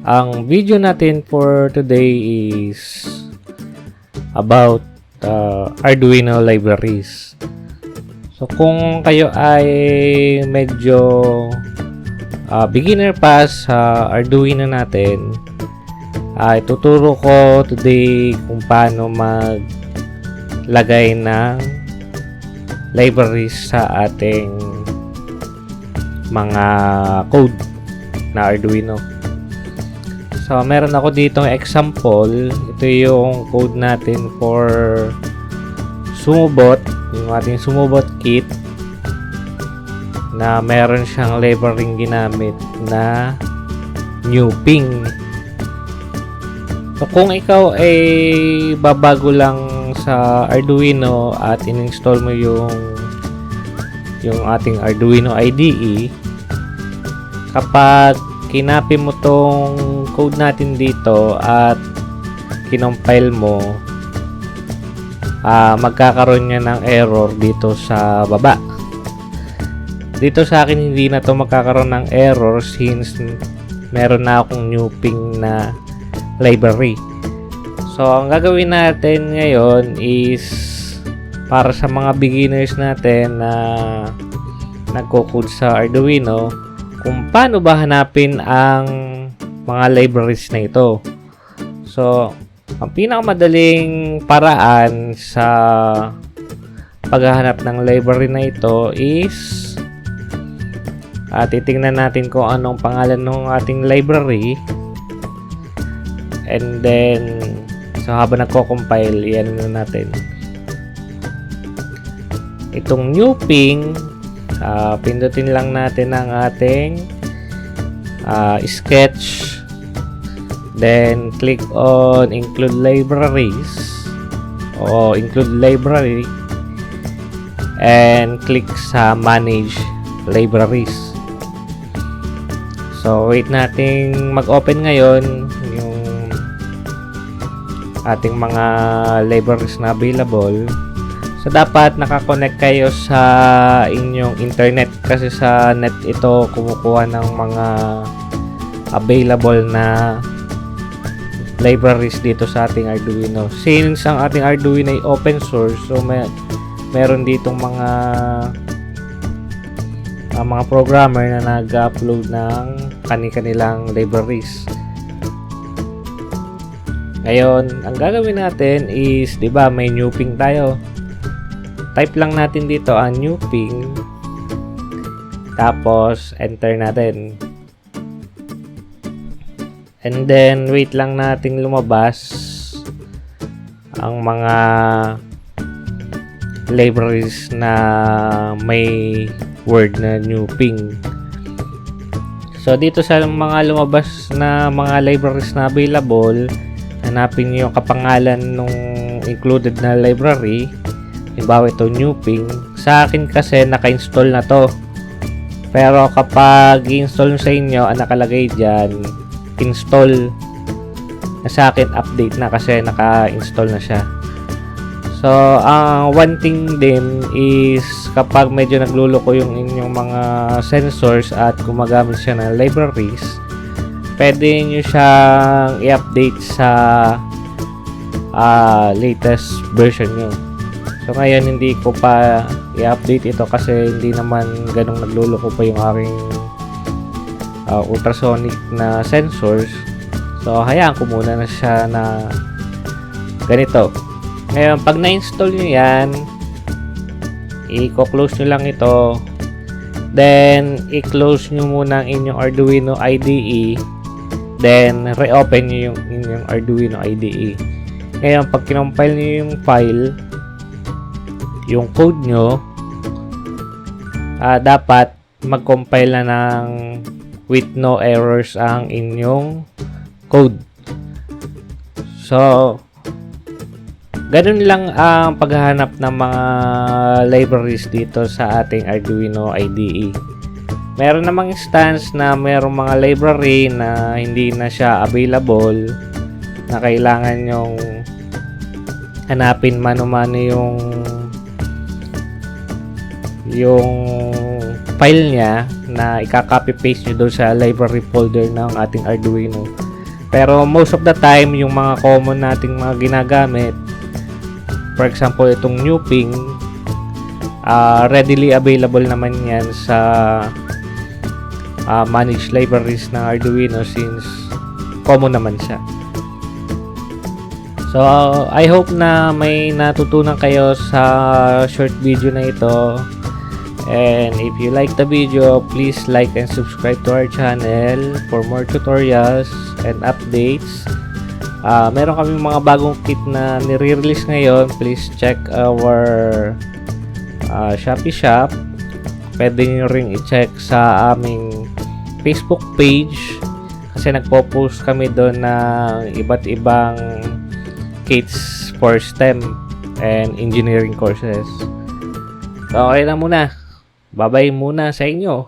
Ang video natin for today is about Arduino libraries. So kung kayo ay medyo beginner pa sa Arduino natin, ituturo ko today kung paano maglagay ng libraries sa ating mga code na Arduino. So meron ako dito example. Ito yung code natin for Sumobot, yung ating Sumobot kit na meron siyang library ginamit na Newping. So kung ikaw ay babago lang sa Arduino at in-install mo yung ating Arduino IDE, kapag kinopy mo tong code natin dito at kinompile mo, magkakaroon niya ng error dito sa baba. Dito sa akin hindi na to magkakaroon ng error since meron na akong Newping na library. So ang gagawin natin ngayon is para sa mga beginners natin na nagko-code sa Arduino, kung paano ba hanapin ang mga libraries na ito. So ang pinakamadaling paraan sa paghahanap ng library na ito is titingnan natin kung anong pangalan ng ating library, and then so habang nagko-compile, iyan na natin itong Newping. Pindutin lang natin ang ating sketch, then click on include libraries o include library, and click sa manage libraries. So wait nating mag-open ngayon yung ating mga libraries na available. So dapat nakakonect kayo sa inyong internet kasi sa net ito kumukuha ng mga available na libraries dito sa ating Arduino. Since ang ating Arduino ay open source, so meron ditong mga programmer na nag-upload ng kanilang libraries. Ngayon, ang gagawin natin is, 'di ba, may Newping tayo. Type lang natin dito ang Newping, tapos enter natin, and then wait lang nating lumabas ang mga libraries na may word na Newping. So dito sa mga lumabas na mga libraries na available, hanapin niyo yung kapangalan nung included na library. Halimbawa ito Newping. Sa akin kasi naka-install na to, pero kapag i-install sa inyo, ang nakalagay dyan install, sa akin update na kasi naka-install na siya. So one thing din is kapag medyo nagluloko yung inyong mga sensors at gumagamit siya ng libraries, pwede nyo siyang i-update sa latest version nyo. So ngayon hindi ko pa i-update ito kasi hindi naman ganong nagluloko pa yung aking ultrasonic na sensors. So hayaan ko muna na siya na ganito. Ngayon pag na-install nyo yan, i-close nyo lang ito, then i-close nyo muna ang inyong Arduino IDE, then reopen nyo yung inyong Arduino IDE. Ngayon pag kinompile nyo yung file, yung code nyo, dapat mag-compile na ng with no errors ang inyong code. So ganun lang ang paghahanap ng mga libraries dito sa ating Arduino IDE. Meron namang instance na merong mga library na hindi na siya available, na kailangan yung hanapin mano-mano yung file niya na i-copy paste nyo doon sa library folder ng ating Arduino. Pero most of the time, yung mga common nating mga ginagamit, for example, itong new ping, readily available naman yan sa managed libraries ng Arduino since common naman siya. So, I hope na may natutunan kayo sa short video na ito. And if you like the video, please like and subscribe to our channel for more tutorials and updates. Meron kami mga bagong kit na nire-release ngayon. Please check our Shopee shop. Pwede nyo ring i-check sa aming Facebook page kasi nagpo-post kami doon ng iba't ibang kits for STEM and engineering courses. So, okay na muna. Bye-bye muna sa inyo.